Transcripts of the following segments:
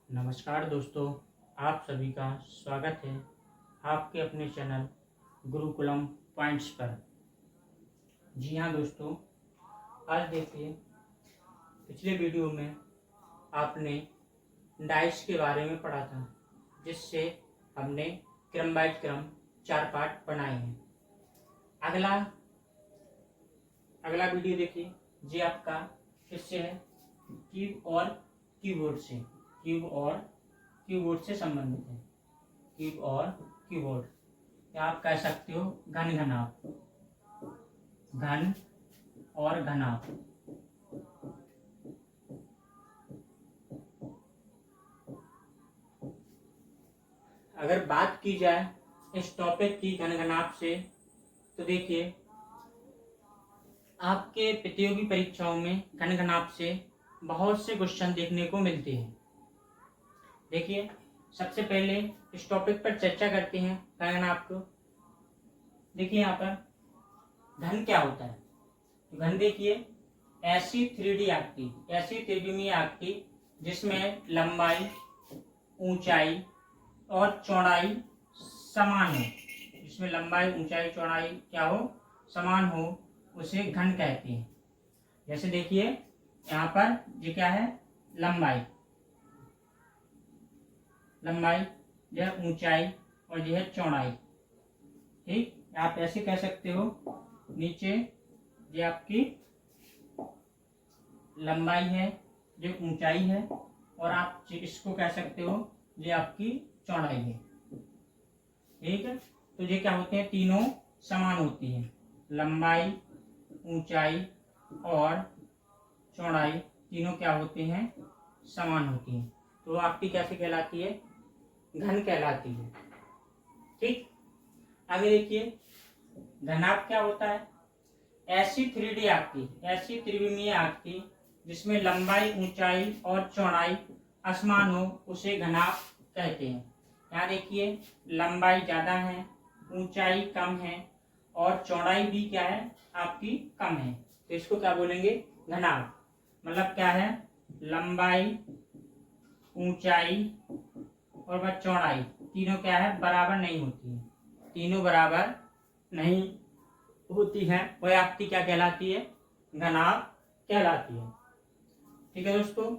नमस्कार दोस्तों, आप सभी का स्वागत है आपके अपने चैनल गुरुकुलम पॉइंट्स पर। जी हाँ दोस्तों, आज देखिए पिछले वीडियो में आपने डाइस के बारे में पढ़ा था, जिससे हमने क्रम बाय क्रम 4 पार्ट बनाए हैं। अगला वीडियो देखिए, जी आपका किससे है? क्यूब और कीबोर्ड से। कीबोर्ड से संबंधित है। क्यूब और कीबोर्ड, या आप कह सकते हो घन घनाभ, घन और घनाभ। अगर बात की जाए इस टॉपिक की घन घनाभ से, तो देखिए आपके प्रतियोगी परीक्षाओं में घन घनाभ से बहुत से क्वेश्चन देखने को मिलते हैं। देखिए सबसे पहले इस टॉपिक पर चर्चा करते हैं घन घनाभ को। देखिए यहाँ पर घन क्या होता है? तो घन देखिए ऐसी 3D आकृति, ऐसी त्रिविमीय आकृति जिसमें लंबाई, ऊंचाई और चौड़ाई समान हो, जिसमें लंबाई, ऊंचाई, चौड़ाई क्या हो? समान हो, उसे घन कहते हैं। जैसे देखिए यहाँ पर ये क्या है? लंबाई, यह ऊंचाई और यह चौड़ाई। ठीक, आप ऐसे कह सकते हो। नीचे ये आपकी लंबाई है, ये ऊंचाई है, और आप इसको कह सकते हो ये आपकी चौड़ाई है। ठीक है, तो ये क्या होते हैं? तीनों समान होती हैं। लंबाई, ऊंचाई और चौड़ाई तीनों क्या होते हैं? समान होती हैं। तो आपकी कैसे कहलाती है? घन कहलाती है। ठीक, आगे देखिए घनाभ क्या होता है? ऐसी 3D आकृति, ऐसी त्रिविमीय आकृति जिसमें लंबाई, ऊंचाई और चौड़ाई असमान हो, उसे घनाभ कहते हैं। यहाँ देखिए लंबाई ज्यादा है, ऊंचाई कम है और चौड़ाई भी क्या है? आपकी कम है, तो इसको क्या बोलेंगे? घनाभ। मतलब क्या है? लंबाई, ऊंचाई और वह चौड़ाई तीनों क्या है? बराबर नहीं होती है। तीनों बराबर नहीं होती है, वह आकृति क्या कहलाती है? घनाभ कहलाती है। ठीक है दोस्तों,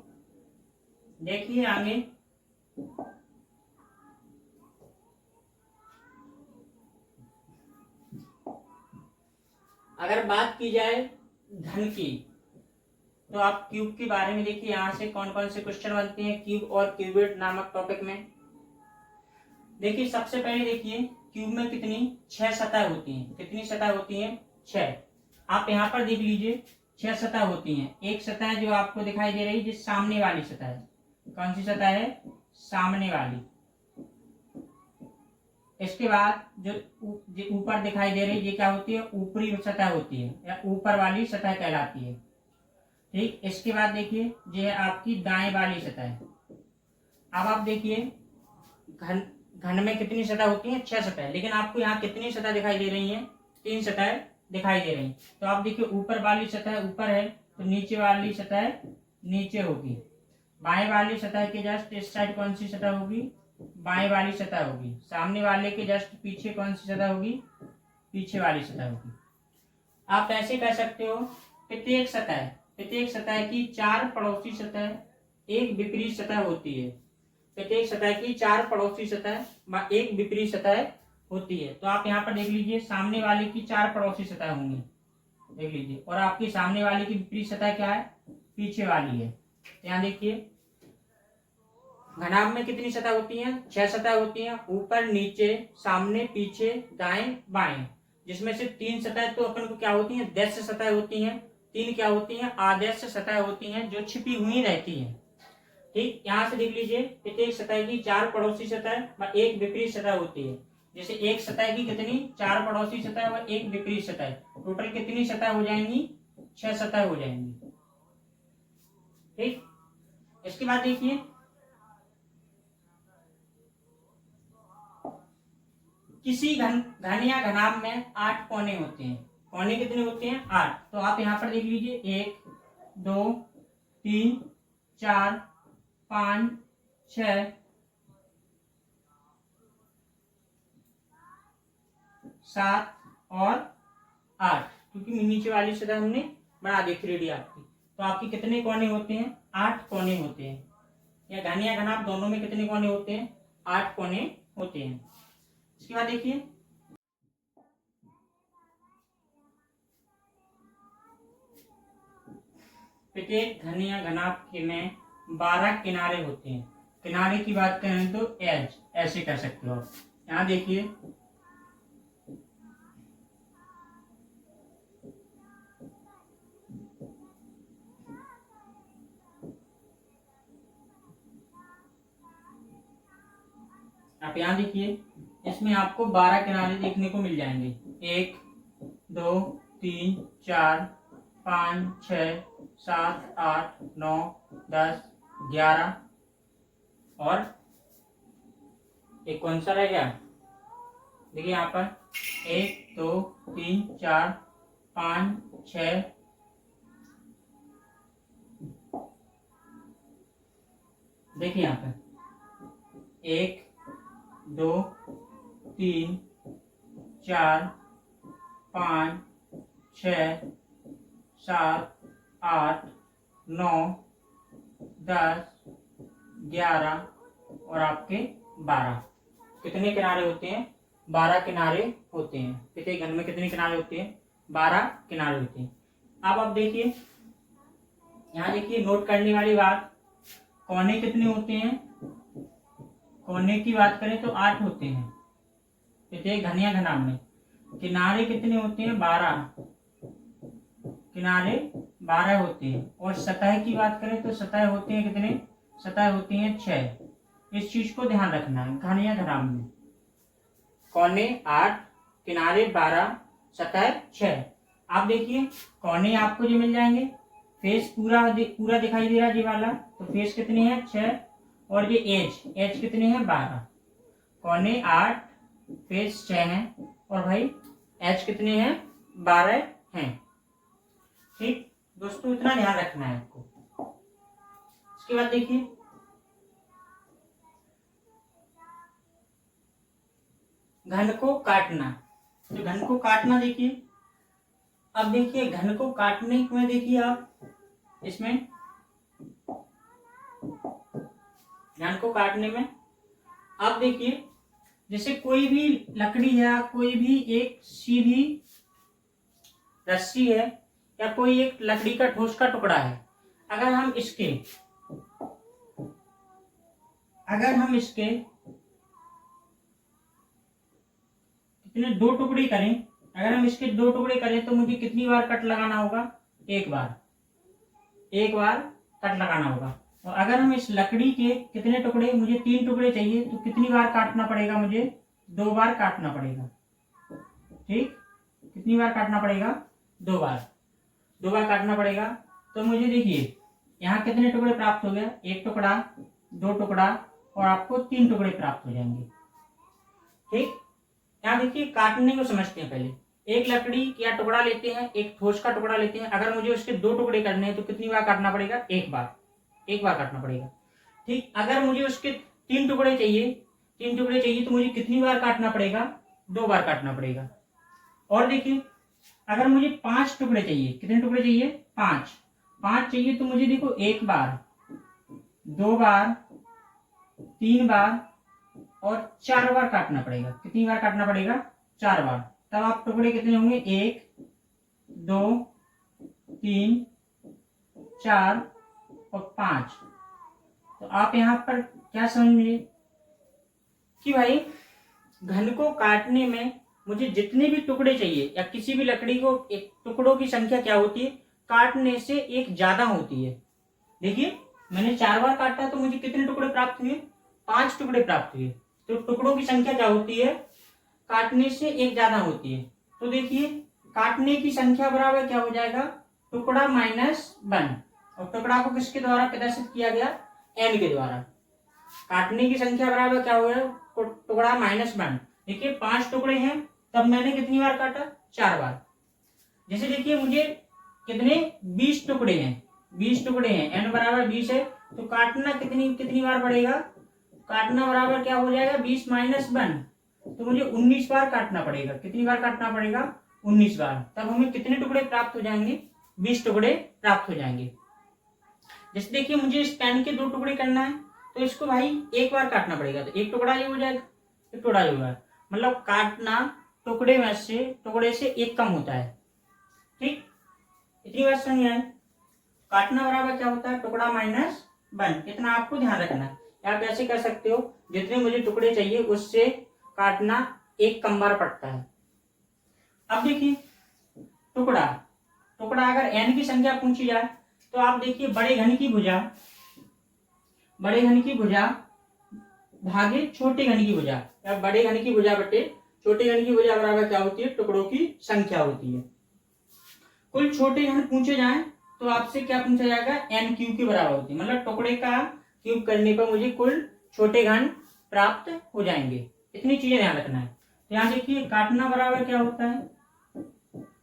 देखिए आगे अगर बात की जाए घन की, तो आप क्यूब के बारे में देखिए यहाँ से कौन कौन से क्वेश्चन बनते हैं क्यूब और क्यूबिड नामक टॉपिक में। देखिए सबसे पहले देखिए क्यूब में कितनी 6 सतह होती हैं। कितनी सतह होती हैं? 6। आप यहाँ पर देख लीजिए 6 सतह होती हैं। एक सतह जो आपको दिखाई दे रही है, जिस सामने वाली सतह है। कौन सी सतह है? सामने वाली। इसके बाद जो ऊपर दिखाई दे रही है, ये क्या होती है? ऊपरी सतह होती है, या ऊपर वाली सतह कहलाती है। ठीक, इसके बाद देखिए ये है आपकी दाएं वाली सतह। अब आप देखिए घन में कितनी सतह होती है? 6 सतह। लेकिन आपको यहाँ कितनी सतह दिखाई दे रही है? 3 सतह दिखाई दे रही। तो आप देखिए ऊपर वाली सतह ऊपर है, तो नीचे वाली सतह नीचे होगी। बाएं वाली सतह के जस्ट इस साइड कौन सी सतह होगी? बाएं वाली सतह होगी। सामने वाले के जस्ट पीछे कौन सी सतह होगी? पीछे वाली सतह होगी। आप ऐसे कह सकते हो प्रत्येक सतह की 4 पड़ोसी सतह, एक विपरीत सतह होती है। प्रत्येक सतह की 4 पड़ोसी सतह व एक विपरीत सतह होती है। तो आप यहाँ पर देख लीजिए सामने वाले की 4 पड़ोसी सतह होंगी, देख लीजिए, और आपकी सामने वाले की विपरीत सतह क्या है? पीछे वाली है। यहाँ देखिए घनाभ में कितनी सतह होती हैं? 6 सतह होती हैं, ऊपर, नीचे, सामने, पीछे, दाएं, बाएं। जिसमें से 3 सतह तो अपन को क्या होती हैं? दृश्य सतह होती हैं। 3 क्या होती हैं? आदर्श सतह होती हैं, जो छिपी हुई रहती हैं। ठीक, यहाँ से देख लीजिए प्रत्येक सतह की 4 पड़ोसी सतह व एक विपरीत सतह होती है। जैसे एक सतह की कितनी? 4 पड़ोसी सतह व एक विपरीत सतह। टोटल कितनी सतह हो जाएंगी? 6 सतह हो जाएंगी। ठीक, इसके बाद देखिए किसी घन या घनाभ में 8 कोने होते हैं। कोने कितने होते हैं? 8। तो आप यहाँ पर देख लीजिए 1 2 3 4 5 6, 7 और 8, क्योंकि नीचे वाली सतह हमने बढ़ा दी 3D आपकी। तो आपके कितने कोने होते हैं? 8 कोने होते हैं। या घन या घनाभ दोनों में कितने कोने होते हैं? 8 कोने होते हैं। इसके बाद देखिए, प्रत्येक घन या घनाभ के में 12 किनारे होते हैं। किनारे की बात करें तो एज ऐसे कर सकते हो आप। यहाँ देखिए, आप यहाँ देखिए, इसमें आपको 12 किनारे देखने को मिल जाएंगे। 1, 2, 3, 4, 5, 6, 7, 8, 9, 10, 11 और एक कौन सा रह गया? देखिए यहाँ पर 1, 2, 3, 4, 5, 6, देखिए यहाँ पर 1, 2, 3, 4, 5, 6, 7, 8, 9, 10, 11 और आपके 12। कितने किनारे होते हैं? 12 किनारे होते हैं। प्रत्येक घन में कितने किनारे होते हैं? 12 किनारे होते हैं। अब आप देखिए, यहाँ देखिए नोट करने वाली बात, कोने कितने होते हैं? कोने की बात करें तो 8 होते हैं प्रत्येक घन या घनाभ में। किनारे कितने होते हैं? 12 किनारे 12 होते हैं। और सतह की बात करें तो सतह होते हैं कितने? सतह होती हैं 6। इस चीज को ध्यान रखना है घन या घनाभ में। कोने 8, किनारे 12, सतह 6। आप देखिए, कोने आपको जो मिल जाएंगे, फेस पूरा दिखाई दे रहा है ये वाला, तो फेस कितने हैं? 6। और ये एज कितने हैं? 12। कोने 8, फेस 6 हैं और भाई एज कितने हैं? 12 हैं। ठीक दोस्तों, इतना ध्यान रखना है आपको। इसके बाद देखिए, घन को काटना। तो घन को काटना देखिए, अब देखिए घन को काटने में देखिए आप इसमें घन को काटने में आप देखिए, जैसे कोई भी लकड़ी है, कोई भी एक सीधी रस्सी है या कोई एक लकड़ी का ठोस का टुकड़ा है, अगर हम इसके कितने 2 टुकड़े करें, अगर हम इसके 2 टुकड़े करें तो मुझे कितनी बार कट लगाना होगा? एक बार कट लगाना होगा। और अगर हम इस लकड़ी के कितने टुकड़े, मुझे 3 टुकड़े चाहिए, तो कितनी बार काटना पड़ेगा? मुझे 2 बार काटना पड़ेगा। ठीक, कितनी बार काटना पड़ेगा? 2 बार काटना पड़ेगा। तो मुझे देखिए यहाँ कितने टुकड़े प्राप्त हो गए? 1 टुकड़ा, 2 टुकड़ा और आपको 3 टुकड़े प्राप्त हो जाएंगे। ठीक, यहाँ देखिए काटने को समझते हैं। पहले एक लकड़ी का टुकड़ा लेते हैं, एक ठोस का टुकड़ा लेते हैं। अगर मुझे उसके 2 टुकड़े करने हैं तो कितनी बार काटना पड़ेगा? एक बार काटना पड़ेगा। ठीक, अगर मुझे उसके 3 टुकड़े चाहिए तो मुझे कितनी बार काटना पड़ेगा? 2 बार काटना पड़ेगा। और देखिए, अगर मुझे 5 टुकड़े चाहिए, कितने टुकड़े चाहिए? 5 चाहिए, तो मुझे देखो 1 बार, 2 बार, 3 बार और 4 बार काटना पड़ेगा। कितनी बार काटना पड़ेगा? 4 बार। तब आप टुकड़े कितने होंगे? 1, 2, 3, 4 और 5। तो आप यहाँ पर क्या समझिए कि भाई घन को काटने में मुझे जितने भी टुकड़े चाहिए, या किसी भी लकड़ी को एक टुकड़ों की संख्या क्या होती है? काटने से एक ज्यादा होती है। देखिए मैंने 4 बार काटा तो मुझे कितने टुकड़े प्राप्त हुए? 5 टुकड़े प्राप्त हुए। तो टुकड़ों की संख्या क्या होती है? काटने से एक ज्यादा होती है। तो देखिए काटने की संख्या बराबर क्या हो जाएगा? टुकड़ा माइनस 1। और टुकड़ा को किसके द्वारा प्रदर्शित किया गया? n के द्वारा। काटने की संख्या बराबर क्या हो गया? टुकड़ा माइनस 1। देखिए 5 टुकड़े हैं, तब मैंने कितनी बार काटा? 4 बार। जैसे देखिए मुझे कितने 20 टुकड़े हैं, n बराबर 20 है, तो काटना कितनी बार पड़ेगा? काटना बराबर क्या हो जाएगा 20 माइनस 1, तो मुझे 19 बार काटना पड़ेगा। कितनी बार काटना पड़ेगा 19 बार। तब हमें कितने टुकड़े प्राप्त हो जाएंगे 20 टुकड़े प्राप्त हो जाएंगे। जैसे देखिए मुझे इस पेन के 2 टुकड़े करना है तो इसको भाई एक बार काटना पड़ेगा, तो एक टुकड़ा ये हो जाएगा, एक टुकड़ा ये होगा, मतलब काटना टुकड़े से एक कम होता है। ठीक, इतनी बात समझ आए। काटना बराबर क्या होता है टुकड़ा माइनस 1, इतना आपको ध्यान रखना है। आप ऐसे कर सकते हो जितने मुझे टुकड़े चाहिए उससे काटना एक कम बार पड़ता है। अब देखिए टुकड़ा अगर n की संख्या पूछी जाए तो आप देखिए बड़े घन की भुजा भागे छोटे घन की भुजा, या बड़े घन की भुजा बटे छोटे घन की भुजा बराबर क्या होती है टुकड़ों की संख्या होती है। कुल छोटे घन पूछे जाए तो आपसे क्या पूछा जाएगा n क्यूब के बराबर होती है, मतलब टुकड़े का क्यूब करने पर मुझे कुल छोटे घन प्राप्त हो जाएंगे। इतनी चीजें ध्यान रखना है। तो यहाँ देखिए काटना बराबर क्या होता है,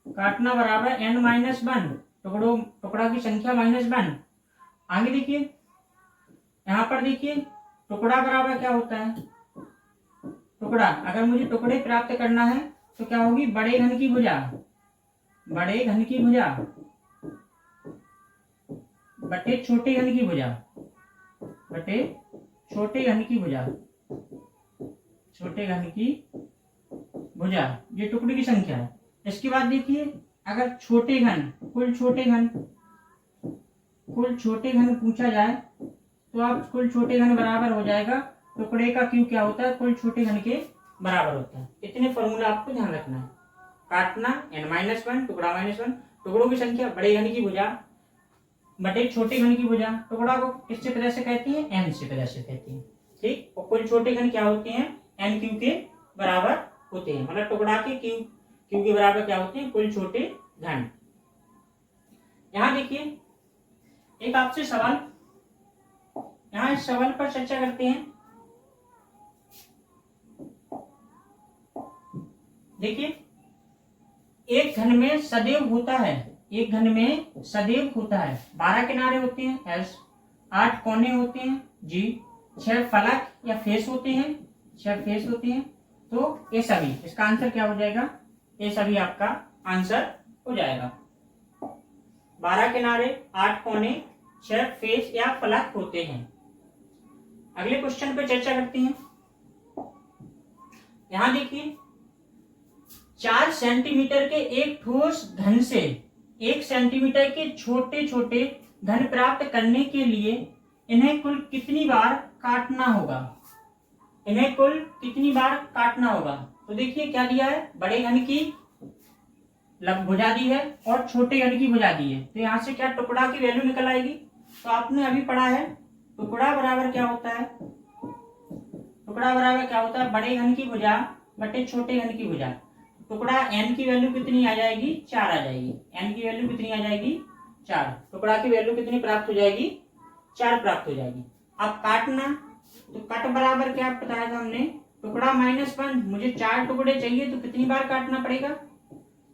काटना बराबर n माइनस 1, टुकड़ा की संख्या माइनस 1। आगे देखिए यहाँ पर देखिए टुकड़ा बराबर क्या होता है, टुकड़ा अगर मुझे टुकड़े प्राप्त करना है तो क्या होगी बड़े घन की भुजा बटे छोटे घन की भुजा ये टुकड़े की संख्या है। इसके बाद देखिए अगर कुल छोटे घन पूछा जाए तो आप कुल छोटे घन बराबर हो जाएगा टुकड़े का क्यूब क्या होता है कुल छोटे घन के बराबर होता है। इतने फॉर्मूला आपको ध्यान रखना है। काटना n-1, टुकड़ा -1, टुकड़ों की संख्या बड़े घन की भुजा बटे छोटे घन की भुजा, टुकड़ा को किससे तरह से कहती है n से तरह से कहती है। ठीक, और कुल छोटे घन क्या होते हैं n क्यूब के बराबर होते हैं, मतलब टुकड़ा के क्यूब के बराबर क्या होते हैं कुल छोटे घन। यहाँ देखिए एक आपसे सवाल, यहाँ इस सवाल पर चर्चा करते हैं। देखिए एक घन में सदैव होता है 12 किनारे होते हैं S, 8 कोने होते हैं G, 6 फलक या फेस होते हैं, तो ये सभी, इसका आंसर क्या हो जाएगा, ये सभी आपका आंसर हो जाएगा। 12 किनारे, 8 कोने, 6 फेस या फलक होते हैं। अगले क्वेश्चन पे चर्चा करते हैं। यहां देखिए 4 सेंटीमीटर के एक ठोस घन से 1 सेंटीमीटर के छोटे छोटे घन प्राप्त करने के लिए इन्हें कुल कितनी बार काटना होगा। तो देखिए क्या दिया है, बड़े घन की भुजा दी है और छोटे घन की भुजा दी है, तो यहाँ से क्या टुकड़ा की वैल्यू निकल आएगी। तो आपने अभी पढ़ा है टुकड़ा बराबर क्या होता है, बड़े घन की भुजा बटे छोटे घन की भुजा। टुकड़ा n की वैल्यू कितनी आ जाएगी 4 आ जाएगी, n की वैल्यू कितनी आ जाएगी 4, टुकड़ा की वैल्यू कितनी प्राप्त हो जाएगी 4 प्राप्त हो जाएगी। अब काटना, तो कट बराबर क्या बताया था हमने, टुकड़ा -1, मुझे 4 टुकड़े चाहिए तो कितनी बार काटना पड़ेगा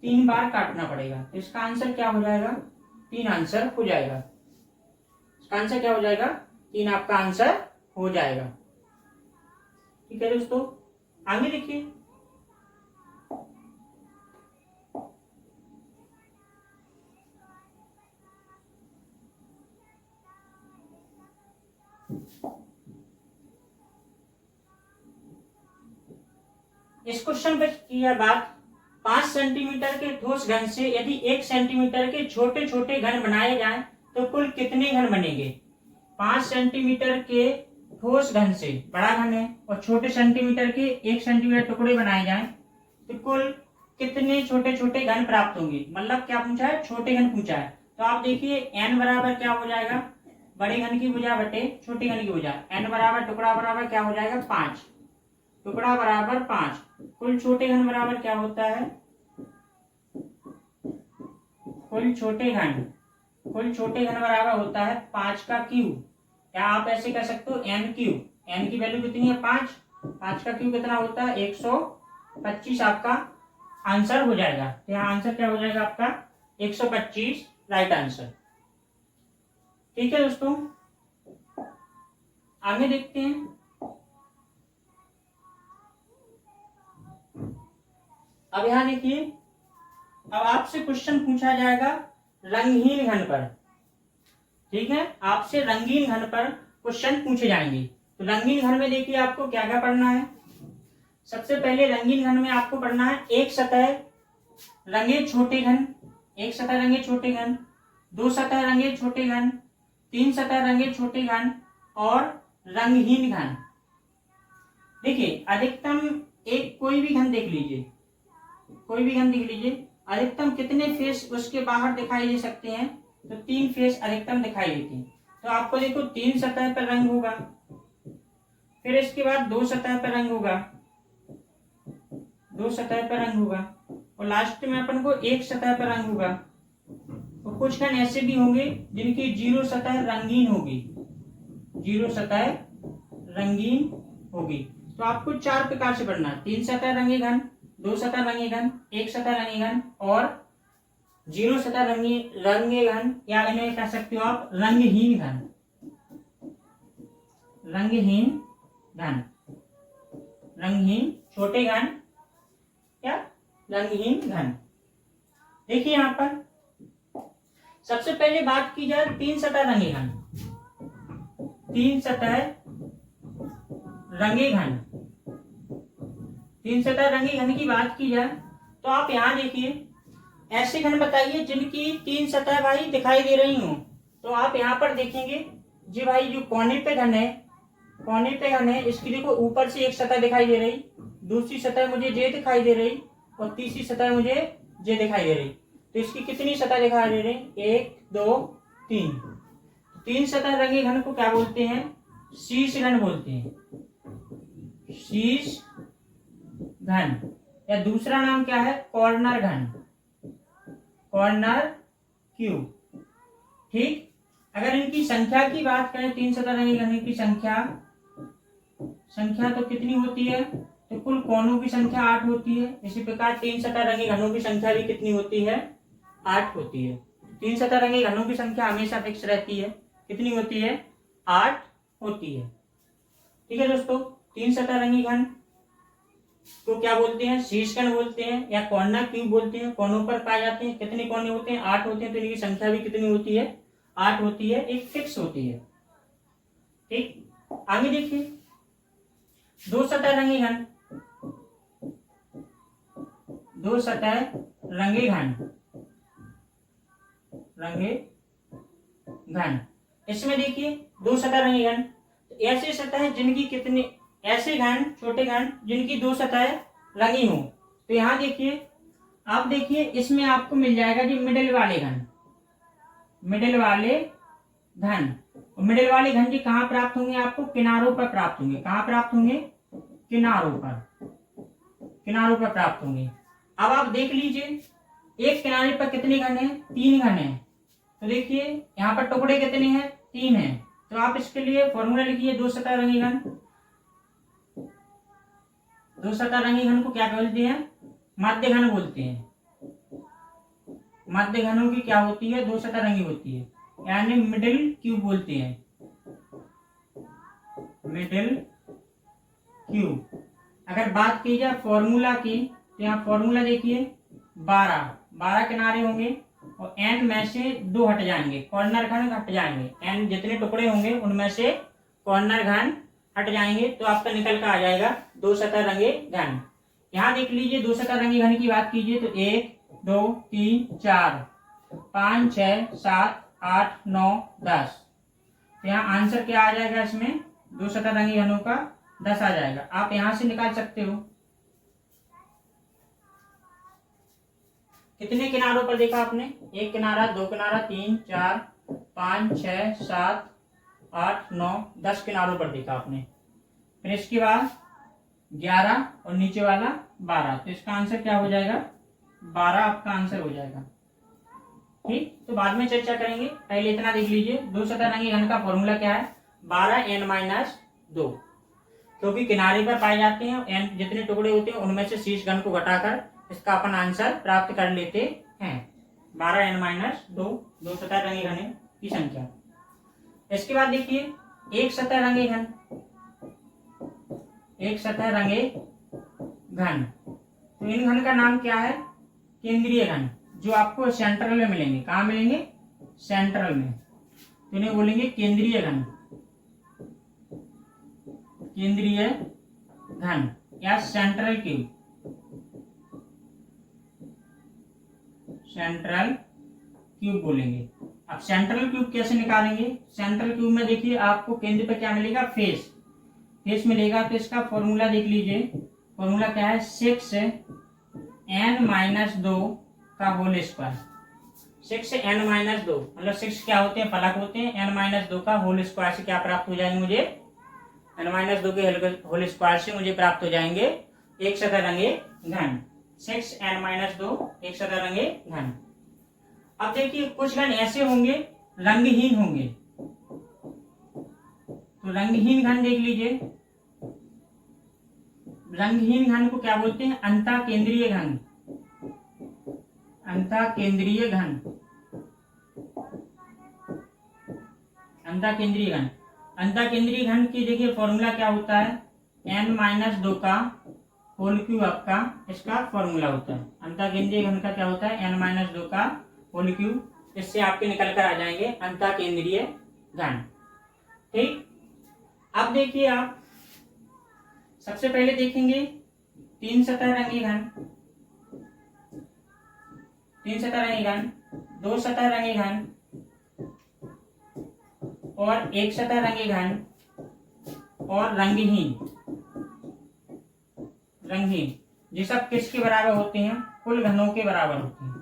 3 बार काटना पड़ेगा। तो इसका आंसर क्या हो जाएगा 3 आंसर हो जाएगा। इसका आंसर क्या हो जाएगा 3 आपका आंसर हो जाएगा। ठीक है दोस्तों, आगे देखिए इस क्वेश्चन पर किया बात, 5 सेंटीमीटर के ठोस घन से यदि 1 सेंटीमीटर के छोटे छोटे घन बनाए जाएं तो कुल कितने घन बनेंगे। 5 सेंटीमीटर के ठोस घन से, बड़ा घन है, और छोटे सेंटीमीटर के 1 सेंटीमीटर टुकड़े बनाए जाएं तो कुल कितने छोटे छोटे घन प्राप्त होंगे। मतलब क्या पूछा है, छोटे घन पूछा है। तो आप देखिए n बराबर क्या हो जाएगा, बड़े घन की भुजा बटे छोटे घन की भुजा, n बराबर टुकड़ा बराबर क्या हो जाएगा 5, टुकड़ा बराबर 5, कुल छोटे घन बराबर क्या होता है, कुल छोटे घन बराबर होता है 5 का क्यूब, या आप ऐसे कर सकते हो n क्यूब, n की वैल्यू कितनी है 5, 5 का क्यूब कितना होता है 125 आपका आंसर हो जाएगा। तो यहाँ आंसर क्या हो जाएगा आपका 125 राइट आंसर। ठीक है दोस्तों, आगे देखते हैं। अब यहाँ देखिए, अब आपसे क्वेश्चन पूछा जाएगा रंगहीन घन पर। ठीक है, आपसे रंगीन घन पर क्वेश्चन पूछे जाएंगे। तो रंगीन घन में देखिए आपको क्या क्या पढ़ना है। सबसे पहले रंगीन घन में आपको पढ़ना है एक सतह रंगे छोटे घन, एक सतह रंगे छोटे घन, दो सतह रंगे छोटे घन, तीन सतह रंगे छोटे घन और रंगहीन घन। देखिए अधिकतम एक कोई भी घन देख लीजिए, कोई भी घन देख लीजिए, अधिकतम कितने फेस उसके बाहर दिखाई दे सकते हैं? तो 3 फेस अधिकतम दिखाई देते हैं। तो आपको देखो 3 सतह पर रंग होगा, फिर इसके बाद 2 सतह पर रंग होगा, 2 सतह पर रंग होगा और लास्ट में अपन को 1 सतह पर रंग होगा। और कुछ घन ऐसे भी होंगे जिनकी 0 सतह रंगीन होगी, 0 सतह रंगीन होगी। तो आपको 4 प्रकार से पढ़ना है, 3 सतह रंगे घन, 2 सतह रंगे घन, 1 सतह रंगे घन और 0 सतह रंगे घन, या इन्हें कह सकते हो आप रंगहीन घन, रंगहीन घन, रंगहीन छोटे घन या रंगहीन घन। देखिए यहां पर सबसे पहले बात की जाए 3 सतह रंगे घन, 3 सतह रंगे घन, 3 सतह रंगे घन की बात की जाए तो आप यहां देखिए ऐसे घन बताइए जिनकी 3 सतह भाई दिखाई दे रही हो। तो आप यहां पर देखेंगे जी भाई जो कोने पे घन है, कोने पे घन है, इसकी देखो ऊपर से एक सतह दिखाई दे रही, दूसरी सतह मुझे जे दिखाई दे रही और तीसरी सतह मुझे जे दिखाई दे रही। तो इसकी कितनी सतह दिखाई दे रही? 1 2 3। 3 सतह रंगे घन को क्या बोलते हैं? शीर्ष घन बोलते हैं, शीर्ष घन, या दूसरा नाम क्या है? कॉर्नर घन, कॉर्नर क्यूब। ठीक, अगर इनकी संख्या की बात करें 3 सतह रंगे घन की संख्या तो कितनी होती है? तो कुल कोणों की संख्या 8 होती है। इसी प्रकार 3 सतह रंगे घनों की संख्या भी कितनी होती है? 8 होती है। 3 सतह रंगे घनों की संख्या हमेशा फिक्स रहती है, कितनी होती है? 8 होती है। ठीक है दोस्तों, 3 सतह रंगे घन को क्या बोलते हैं? शीर्ष घन बोलते हैं या कॉर्नर क्यूब बोलते हैं। कोनों पर पाए जाते हैं। कितने कोने होते हैं? 8 होते हैं। तो इनकी संख्या भी कितनी होती है? 8 होती है, एक फिक्स होती है। ठीक, आगे देखिए 2 सतह रंगे घन, 2 सतह रंगे घन, रंगे घन, इसमें देखिए 2 सतह रंगे घन, ऐसे सतह जिनकी कितने, ऐसे घन छोटे घन जिनकी 2 सतह रंगी हो। तो यहां देखिए, आप देखिए इसमें आपको मिल जाएगा जी मिडिल वाले घन, मिडिल वाले घन। मिडिल वाले घन जी कहां प्राप्त होंगे? आपको किनारों पर प्राप्त होंगे। कहां प्राप्त होंगे? किनारों पर, किनारों पर प्राप्त होंगे। अब आप देख लीजिए एक किनारे पर कितने घन है? 3 घन है। तो देखिए यहाँ पर टुकड़े कितने हैं? 3 हैं। तो आप इसके लिए फॉर्मूला लिखिए 2 सतह रंगे घन। 2 सतह रंगे घन को क्या बोलते हैं? मध्य घन बोलते हैं। मध्य घनों की क्या होती है? 2 सतह रंगी होती है, यानी मिडिल क्यूब बोलते हैं, मिडिल क्यूब। अगर बात की जाए फॉर्मूला की तो यहाँ फॉर्मूला देखिए 12 किनारे होंगे और एन में से 2 हट जाएंगे, कॉर्नर घन हट जाएंगे। एन जितने टुकड़े होंगे उनमें से कॉर्नर घन हट जाएंगे, तो आपका निकल कर आ जाएगा 2 सतह रंगे घन। यहाँ देख लीजिए 2 सतह रंगे घन की बात कीजिए तो 1 2 3 4 5 6 7 8 9 10। तो यहाँ आंसर क्या आ जाएगा? इसमें 2 सतह रंगे घनों का 10 आ जाएगा। आप यहां से निकाल सकते हो। कितने किनारों पर देखा आपने? 1 किनारा, 2 किनारा, 3 4 5 6 7 8 9 10 किनारों पर देखा आपने। फिर इसके बाद 11 और नीचे वाला 12। तो इसका आंसर क्या हो जाएगा? 12 आपका आंसर हो जाएगा। ठीक, तो बाद में चर्चा करेंगे, पहले इतना देख लीजिए 2 सतह रंगे घन का फॉर्मूला क्या है? 12n-2, क्योंकि किनारे पर पाए जाते हैं। एन जितने टुकड़े होते हैं उनमें से शीर्ष घन को घटाकर इसका अपन आंसर प्राप्त कर लेते हैं। 12n-2, 2 सतह रंगे घन की संख्या। इसके बाद देखिए 1 सतह रंगे घन, 1 सतह रंगे घन। तो इन घन का नाम क्या है? केंद्रीय घन, जो आपको सेंट्रल में मिलेंगे। कहाँ मिलेंगे? सेंट्रल में। तो इन्हें बोलेंगे केंद्रीय घन, केंद्रीय घन या सेंट्रल क्यूब, सेंट्रल क्यूब बोलेंगे। अब सेंट्रल क्यूब कैसे निकालेंगे? सेंट्रल क्यूब में देखिए आपको केंद्र पे क्या मिलेगा? फेस, फेस मिलेगा। तो इसका फॉर्मूला देख लीजिए, फॉर्मूला क्या है? 6n-2 का होल स्क्वायर। 6n-2 मतलब 6 क्या होते हैं? फलक होते हैं। n-2 का होल स्क्वायर से क्या प्राप्त हो जाएंगे मुझे? n-2 के होल स्क्वायर से मुझे प्राप्त हो जाएंगे एक शतरंगी घन। 6n-2 एक शतरंगी घन। अब देखिए कुछ घन ऐसे होंगे रंगहीन होंगे। तो रंगहीन घन देख लीजिए, रंगहीन घन को क्या बोलते हैं? अंतःकेंद्रीय घन, अंतःकेंद्रीय घन, अंतःकेंद्रीय घन। अंतःकेंद्रीय घन की देखिए फॉर्मूला क्या होता है? n-2 का होल क्यूब आपका इसका फॉर्मूला होता है। अंतःकेंद्रीय घन का क्या होता है? n-2 का होल क्यूब। इससे आपके निकल कर आ जाएंगे अंतःकेंद्रीय घन। ठीक, अब देखिए आप सबसे पहले देखेंगे 3 सतरंगी घन, 3 सतरंगी घन, 2 सतरंगी घन और 1 सतरंगी घन और रंगहीन, रंगहीन। ये सब किसके बराबर होते हैं? कुल घनों के बराबर होते हैं,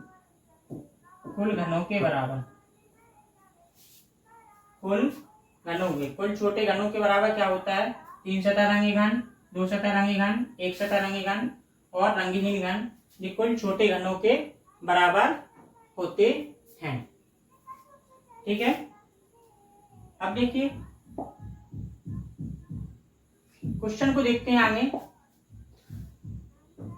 कुल घनों के बराबर। कुल घनों के, कुल छोटे घनों के बराबर क्या होता है? 3 सतरंगी घन, 2 सतरंगी घन, 1 सतरंगी घन और रंगहीन घन। ये कुल छोटे घनों के बराबर होते हैं। ठीक है, अब देखिए क्वेश्चन को देखते हैं आगे।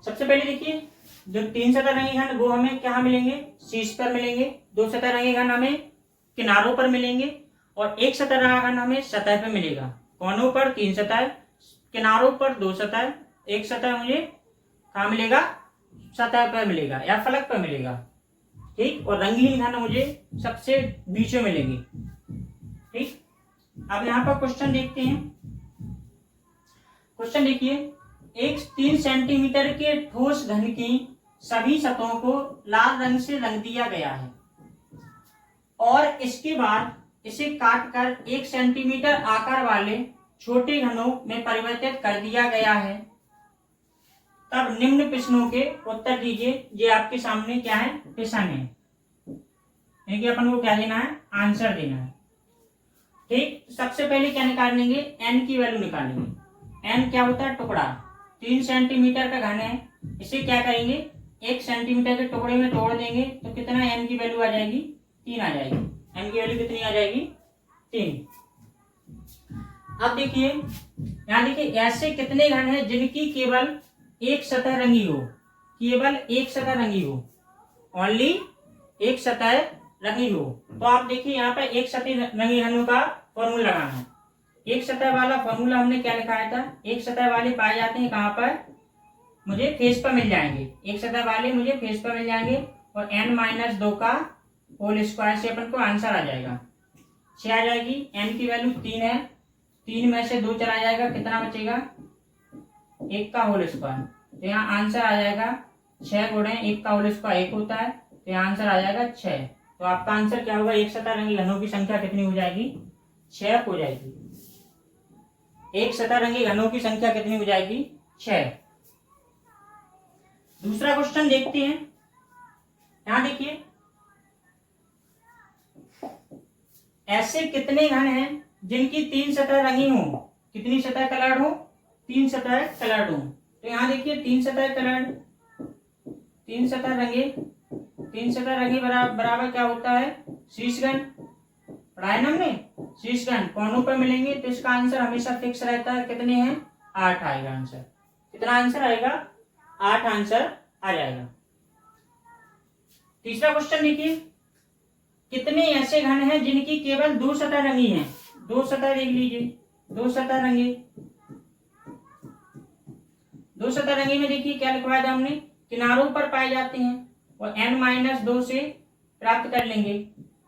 सबसे पहले देखिए जो 3 सतरंगी घन वो हमें क्या मिलेंगे? शीर्ष पर मिलेंगे। 2 सतरंगी घन हमें किनारों पर मिलेंगे और 1 सतरंगी घन हमें सतह पर मिलेगा। कोनों पर 3 सतह, किनारों पर 2 सतह, 1 सतह मुझे कहाँ मिलेगा? सतह पर मिलेगा या फलक पर मिलेगा। ठीक, और रंगहीन घन मुझे सबसे बीच में मिलेंगे। ठीक, अब यहाँ पर क्वेश्चन देखते हैं। क्वेश्चन देखिए, एक 3 सेंटीमीटर के ठोस घन की सभी सतहों को लाल रंग से रंग दिया गया है और इसके बाद इसे काटकर 1 सेंटीमीटर आकार वाले छोटे घनों में परिवर्तित कर दिया गया है। तब निम्न प्रश्नों के उत्तर दीजिए। ये आपके सामने क्या है? प्रश्न है, यानी कि अपन को क्या देना है? आंसर देना है। ठीक, सबसे पहले क्या निकालेंगे? n की वैल्यू निकालेंगे। n क्या होता है? टुकड़ा। 3 सेंटीमीटर का घन है, इसे क्या करेंगे? 1 सेंटीमीटर के टुकड़े में तोड़ देंगे तो कितना n की वैल्यू आ जाएगी? 3 आ जाएगी। n की वैल्यू कितनी आ जाएगी? 3। अब देखिए यहाँ देखिए ऐसे कितने घन हैं जिनकी केवल एक सतह रंगी हो, केवल एक सतह रंगी हो, ओनली एक सतह रंगी हो। तो आप देखिए यहाँ पर एक सतह रंगी घनों का फॉर्मूला लगाना है। एक सतह वाला फॉर्मूला हमने क्या लिखाया था? एक सतह वाले पाए जाते हैं कहाँ पर? मुझे फेस पर मिल जाएंगे। एक सतह वाले मुझे फेस पर मिल जाएंगे और n-2 का होल स्क्वायर से अपन को आंसर आ जाएगा 6 आ जाएगी। n की वैल्यू 3 है, 3 में से 2 चला जाएगा, कितना बचेगा? 1 का होल स्क्वायर। तो यहाँ आंसर आ जाएगा 6 गुणे 1 का होल स्क्वायर 1 होता है, तो यहाँ आंसर आ जाएगा 6। तो आपका आंसर क्या होगा? एक सतह रंगी घनों की संख्या कितनी हो जाएगी? 6 हो जाएगी। एक सतह रंगी घनों की संख्या कितनी हो जाएगी? 6। दूसरा क्वेश्चन देखते हैं। यहां देखिए ऐसे कितने घन हैं जिनकी 3 सतह रंगी हो? कितनी सतह कलर्ड हो? 3 सतह कलर्ड हो। तो यहाँ देखिए 3 सतह कलर्ड, 3 सतह रंगे, 3 सतह रंगे बराबर क्या होता है? शीर्ष घन। पढ़ाया ना हमने? शीर्ष घन कोनों पर मिलेंगे तो इसका आंसर हमेशा फिक्स रहता है। कितने हैं? 8 आएगा आंसर। कितना आंसर आएगा? 8 आंसर आ जाएगा। तीसरा क्वेश्चन देखिए, कितने ऐसे घन हैं जिनकी केवल 2 सतह रंगी हैं? 2 सतह देख लीजिए, 2 सतह रंगी। 2 सतह रंगी में देखिए क्या लिखवाया था हमने? किनारों पर पाए जाते हैं और n-2 से प्राप्त कर लेंगे।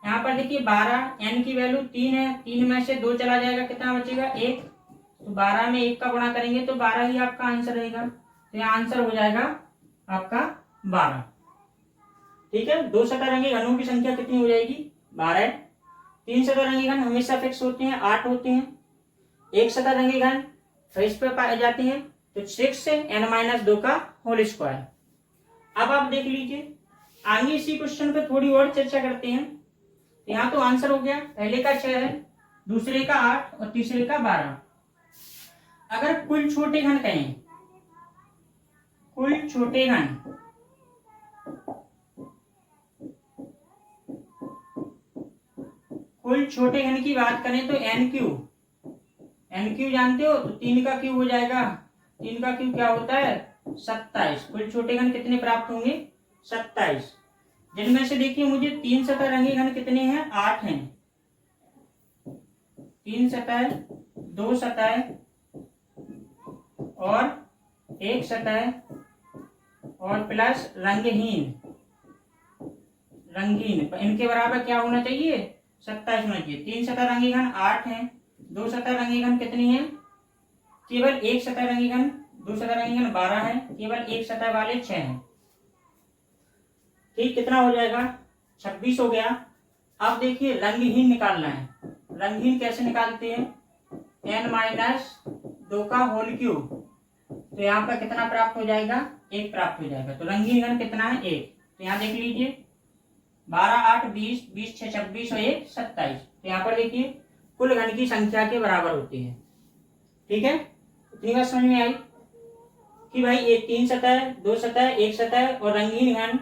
यहाँ पर देखिए 12, n की वैल्यू 3 है, 3 में से 2 चला जाएगा, कितना बचेगा 1। तो 12 में 1 का गुणा करेंगे तो 12 ही आपका आंसर रहेगा। तो यहाँ आंसर हो जाएगा आपका 12। ठीक है, 2 सतरंगी घनों की संख्या कितनी हो जाएगी 12। 3 सतरंगी घन हमेशा फिक्स होते हैं, 8 होते हैं। एक सतरंगी घन इस पे पाए जाते हैं तो 6 से n-2 का होल स्क्वायर। अब आप देख लीजिए आगे इसी क्वेश्चन पे थोड़ी और चर्चा करते हैं। यहाँ तो आंसर हो गया, पहले का 6 है, दूसरे का 8 और तीसरे का 12। अगर कुल छोटे घन कहें, कुल छोटे घन कुल छोटे घन की बात करें तो एन क्यू जानते हो, तो 3 का क्यूब हो जाएगा। 3 का क्यूब क्या होता है 27। कुल छोटे घन कितने प्राप्त होंगे 27, जिनमें से देखिए मुझे 3 सतरंगी घन कितने हैं 8 हैं। 3 सतह, 2 सतह और 1 सतह और प्लस रंगहीन, इनके बराबर क्या होना चाहिए 27 होना चाहिए। 3 सतरंगी घन 8 हैं, 2 सतरंगी घन कितनी है, केवल 1 सतरंगी घन, 2 सतरंगी घन 12 है, केवल 1 सतह वाले 6 हैं। ठीक, कितना हो जाएगा 26 हो गया। अब देखिए रंगहीन निकालना है। रंगहीन कैसे निकालते हैं, n-2 का होल क्यूब। तो यहाँ पर कितना प्राप्त हो जाएगा 1 प्राप्त हो जाएगा। तो रंगहीन घन कितना है 1। तो यहाँ देख लीजिए 12, 8, 20, 20, 6, 26 और 1, 27। तो यहाँ पर देखिए कुल घन की संख्या के बराबर होती है। ठीक है, इतनी बात समझ में आई कि भाई एक 3 सतह, 2 सतह, 1 सतह और रंगीन घन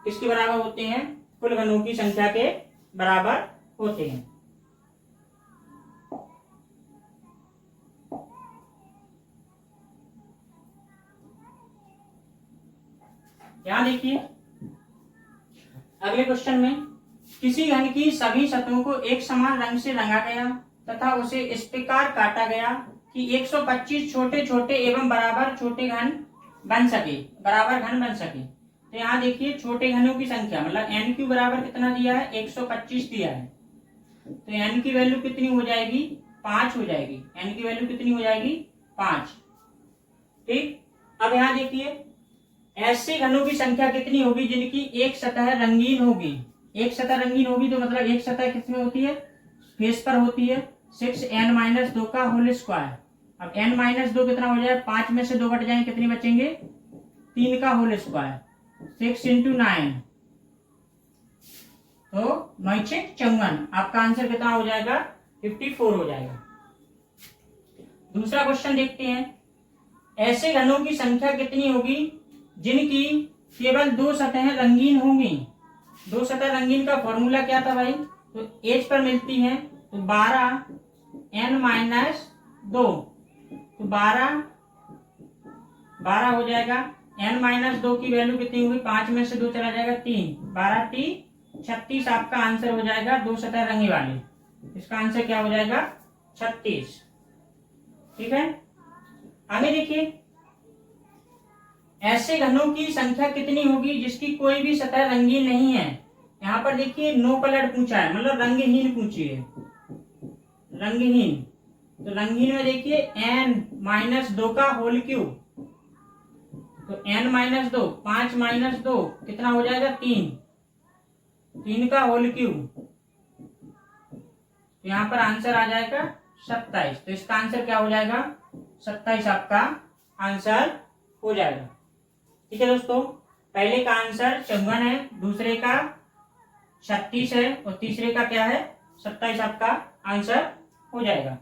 किसके बराबर होते हैं, कुल घनों की संख्या के बराबर होते हैं। यहां देखिए अगले क्वेश्चन में किसी घन की सभी सतहों को एक समान रंग से रंगा गया तथा उसे इस प्रकार काटा गया कि 125 छोटे छोटे एवं बराबर छोटे घन बन सके, बराबर घन बन सके। तो यहाँ देखिए छोटे घनों की संख्या मतलब n क्यू बराबर कितना दिया है 125 दिया है। तो n की वैल्यू कितनी हो जाएगी 5 हो जाएगी। n की वैल्यू कितनी हो जाएगी 5। ठीक, अब यहाँ देखिए ऐसे घनों की संख्या कितनी होगी जिनकी एक सतह रंगीन होगी। एक सतह रंगीन होगी तो मतलब एक सतह किसमें होती है फेस पर होती है 6n-2 का होल स्क्वायर। अब n-2 कितना हो जाए 5 में से 2 घट जाएंगे कितने बचेंगे 3 का होल स्क्वायर 6 × 9 तो 9 × 6 54। आपका आंसर कितना हो जाएगा 54 हो जाएगा। दूसरा क्वेश्चन देखते हैं ऐसे घनों की संख्या कितनी होगी जिनकी केवल 2 सतहें रंगीन होंगी। 2 सतह रंगीन का फॉर्मूला क्या था भाई, तो एज पर मिलती है तो 12n-2 तो 12 हो जाएगा। n-2 की वैल्यू कितनी होगी 5 में से 2 चला जाएगा 3, 12 36 आपका आंसर हो जाएगा 2 सतह रंगी वाले। इसका आंसर क्या हो जाएगा 36। ठीक है, आगे देखिए ऐसे घनों की संख्या कितनी होगी जिसकी कोई भी सतह रंगीन नहीं है। यहाँ पर देखिए नो कलर्ड पूछा है मतलब रंगहीन पूछी है, रंगहीन। तो रंगहीन में देखिए n-2 का होल क्यूब। तो n-2 5 - 2 कितना हो जाएगा 3, 3 का होल क्यूब। तो यहाँ पर आंसर आ जाएगा 27। तो इसका आंसर क्या हो जाएगा 27 आपका आंसर हो जाएगा। ठीक है दोस्तों, पहले का आंसर 54 है, दूसरे का 36 है और तीसरे का क्या है 27 आपका आंसर हो जाएगा।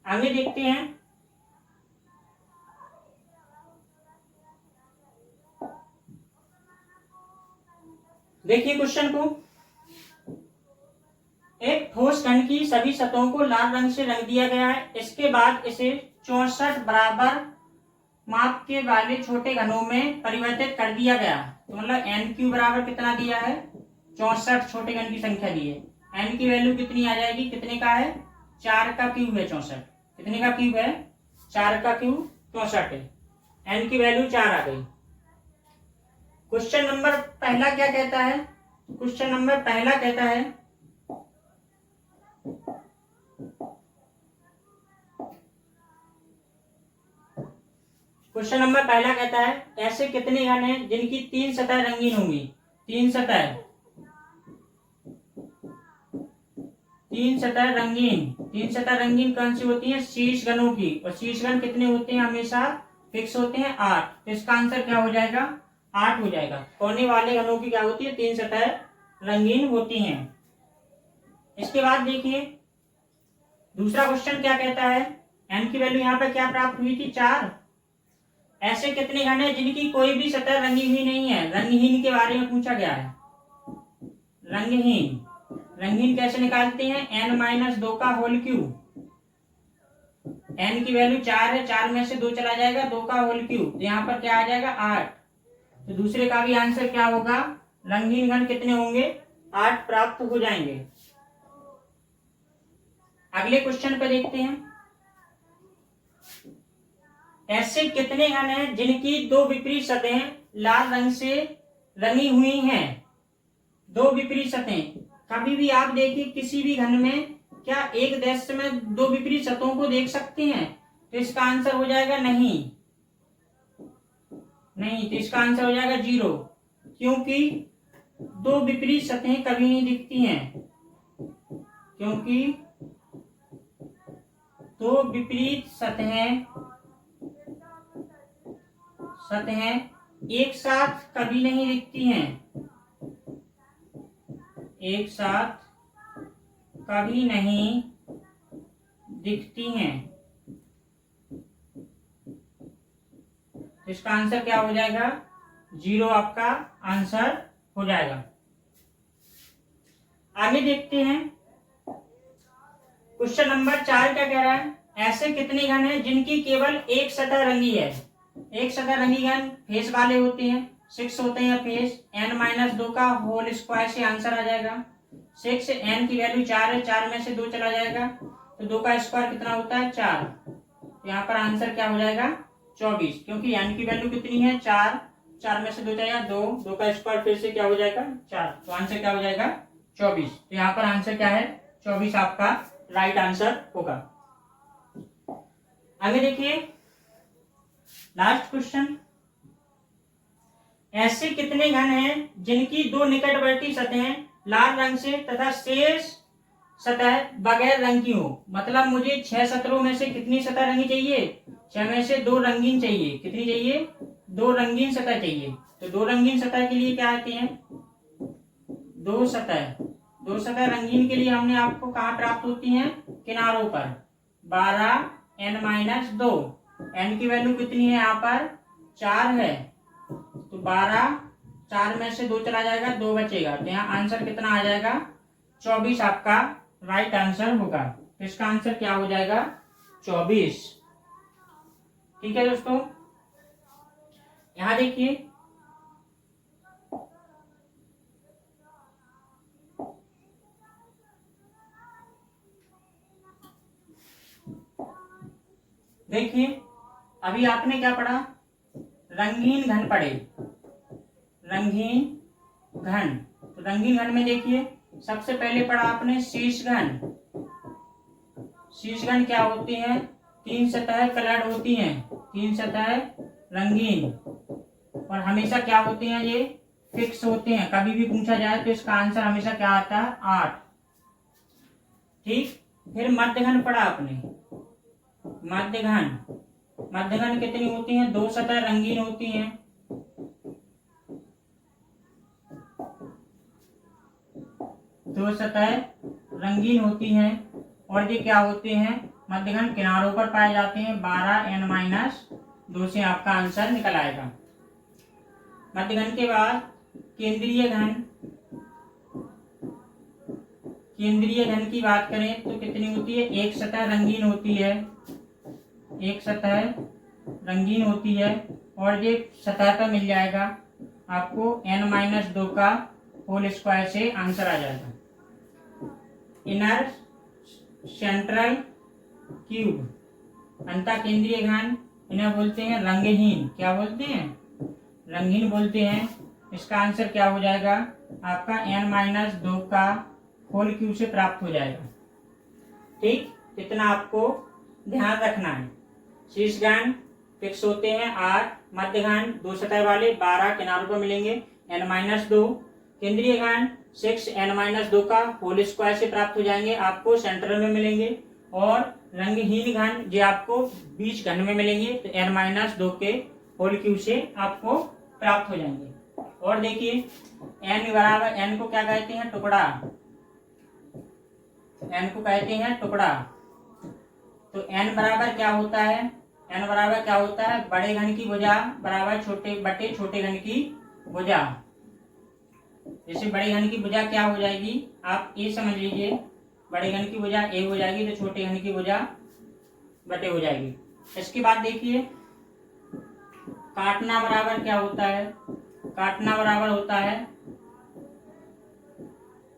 आगे देखते हैं देखिए क्वेश्चन को, एक ठोस घन की सभी सतहों को लाल रंग से रंग दिया गया है। इसके बाद इसे 64 बराबर माप के वाले छोटे घनों में परिवर्तित कर दिया गया। तो मतलब n क्यू बराबर कितना दिया है 64 छोटे घन की संख्या दी है। n की वैल्यू कितनी आ जाएगी, कितने का है 4 का क्यूब है 64। कितने का क्यूब है 4 का क्यूब 64 है। n की वैल्यू 4 आ गई। क्वेश्चन नंबर पहला क्या कहता है? क्वेश्चन नंबर पहला कहता है क्वेश्चन नंबर पहला कहता है ऐसे कितने घन हैं जिनकी 3 सतह रंगीन होंगी? 3 सतह, 3 सतह रंगीन। 3 सतह रंगीन कौन सी होती है? शीर्ष घनों की। और शीर्ष घन कितने होते हैं? हमेशा फिक्स होते हैं, 8। तो इसका आंसर क्या हो जाएगा? 8 हो जाएगा। कोने वाले घनों की क्या होती है? 3 सतह रंगीन होती हैं। इसके बाद देखिए दूसरा क्वेश्चन क्या कहता है? n की वैल्यू यहाँ पे क्या प्राप्त हुई थी? 4। ऐसे कितने घन हैं जिनकी कोई भी सतह रंगी हुई नहीं है? रंगहीन के बारे में पूछा गया है। रंगहीन, रंगहीन कैसे निकालते हैं? n-2 का होल क्यूब। n की वैल्यू 4 है, 4 में से 2 चला जाएगा, 2 का होल क्यूब। तो यहाँ पर क्या आ जाएगा? 8। तो दूसरे का भी आंसर क्या होगा? रंगीन घन कितने होंगे? 8 प्राप्त हो जाएंगे। अगले क्वेश्चन पे देखते हैं ऐसे कितने घन हैं जिनकी 2 विपरीत सतहें लाल रंग से रंगी हुई हैं? 2 विपरीत सतहें। कभी भी आप देखिए किसी भी घन में क्या एक दृश्य में 2 विपरीत सतहों को देख सकते हैं? तो इसका आंसर हो जाएगा नहीं, नहीं। तो इसका आंसर हो जाएगा 0, क्योंकि 2 विपरीत सतहें कभी नहीं दिखती हैं, क्योंकि 2 विपरीत सतहें एक साथ कभी नहीं दिखती हैं, एक साथ कभी नहीं दिखती हैं। इसका आंसर क्या हो जाएगा? 0 आपका आंसर हो जाएगा। आगे देखते हैं क्वेश्चन नंबर 4 क्या कह रहा है? ऐसे कितने घन हैं जिनकी केवल एक सतह रंगी है? एक सतह रंगी घन फेस वाले होते हैं, 6 होते हैं फेस। n-2 का होल स्क्वायर से आंसर आ जाएगा 6। n की वैल्यू 4 है, 4 में से 2 चला जाएगा, तो 2 का स्क्वायर कितना होता है? 4। तो यहाँ पर आंसर क्या हो जाएगा? 24, क्योंकि n की वैल्यू कितनी है? 4, 4 में से 2 चला 2, 2 का स्क्वायर फिर से क्या हो जाएगा? 4। तो आंसर क्या हो जाएगा? 24। तो यहाँ पर आंसर क्या है? 24 आपका राइट आंसर होगा। आगे देखिए लास्ट क्वेश्चन, ऐसे कितने घन हैं जिनकी 2 निकटवर्ती सतहें लाल रंग से तथा शेष सतह बगैर रंग की हो? मतलब मुझे 6 सतहों में से कितनी सतह रंगी चाहिए? 6 में से 2 रंगीन चाहिए। कितनी चाहिए? 2 रंगीन सतह चाहिए। तो 2 रंगीन सतह के लिए क्या आती है? 2 सतह रंगीन के लिए हमने आपको कहाँ प्राप्त होती हैं? किनारों पर। 12n-2, n की वैल्यू कितनी है? यहाँ पर 4 है, तो 12, 4 में से 2 चला जाएगा, 2 बचेगा। तो यहाँ आंसर कितना आ जाएगा? 24 आपका राइट आंसर होगा। तो इसका आंसर क्या हो जाएगा? 24। ठीक है दोस्तों, यहां देखिए अभी आपने क्या पढ़ा? रंगीन घन पढ़े, रंगीन घन। तो रंगीन घन में देखिए सबसे पहले पढ़ा आपने शीर्ष घन। शीर्ष घन क्या होती है? 3 सतह कलर्ड होती हैं, 3 सतह रंगीन, और हमेशा क्या होते हैं? ये फिक्स होते हैं। कभी भी पूछा जाए तो इसका आंसर हमेशा क्या आता है? 8। ठीक। फिर मध्य घन पढ़ा आपने। मध्य घन कितनी होती हैं? 2 सतह रंगीन होती हैं, 2 सतह रंगीन होती हैं, और ये क्या होते हैं? मध्य घन किनारों पर पाए जाते हैं। 12n-2 से आपका आंसर निकल आएगा। मध्य घन के बाद केंद्रीय घन। केंद्रीय घन की बात करें तो कितनी होती है? एक सतह रंगीन होती है, एक सतह रंगीन होती है, और ये सतह पर मिल जाएगा आपको n-2 का होल स्क्वायर से आंसर आ जाएगा। Inner central cube. अंतः केंद्रीय घन इन्हें बोलते हैं रंगहीन। क्या बोलते हैं? रंगहीन बोलते हैं। इसका आंसर क्या हो जाएगा आपका n-2 का होल क्यूब से प्राप्त हो जाएगा। ठीक, इतना आपको ध्यान रखना है। शीर्ष घन फिक्स होते हैं 8, मध्य घन 2 सतह वाले 12 किनारों पर मिलेंगे n-2, केंद्रीय घन 6 n-2 का होल स्क्वायर से प्राप्त हो जाएंगे, आपको सेंटर में मिलेंगे। और रंगहीन घन जो आपको बीच घन में मिलेंगे, तो n-2 के होल क्यूब से आपको प्राप्त हो जाएंगे। और देखिए n बराबर, n को क्या कहते हैं, टुकड़ा, n को कहते हैं टुकड़ा। तो n बराबर क्या होता है, n बराबर क्या होता है, बड़े घन की भुजा बराबर छोटे बटे छोटे घन की भुजा। जैसे बड़े घन की भुजा क्या हो जाएगी, आप ये समझ लीजिए, बड़े घन की भुजा a हो जाएगी तो छोटे घन की भुजा बटे हो जाएगी। इसके बाद देखिए काटना बराबर क्या होता है, काटना बराबर होता है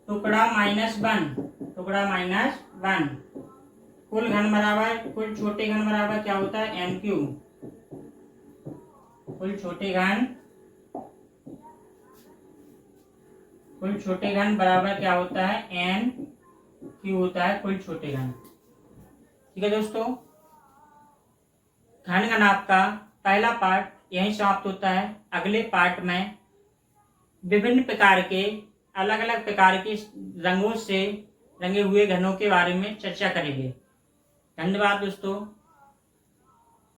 टुकड़ा -1, टुकड़ा -1। कुल घन बराबर, कुल छोटे घन बराबर क्या होता है, n3। कुल छोटे घन बराबर क्या होता है, n3 होता है कुल छोटे घन। ठीक है दोस्तों, घन गणना का पहला पार्ट यहीं समाप्त होता है। अगले पार्ट में विभिन्न प्रकार के, अलग अलग प्रकार के रंगों से रंगे हुए घनों के बारे में चर्चा करेंगे। धन्यवाद दोस्तों।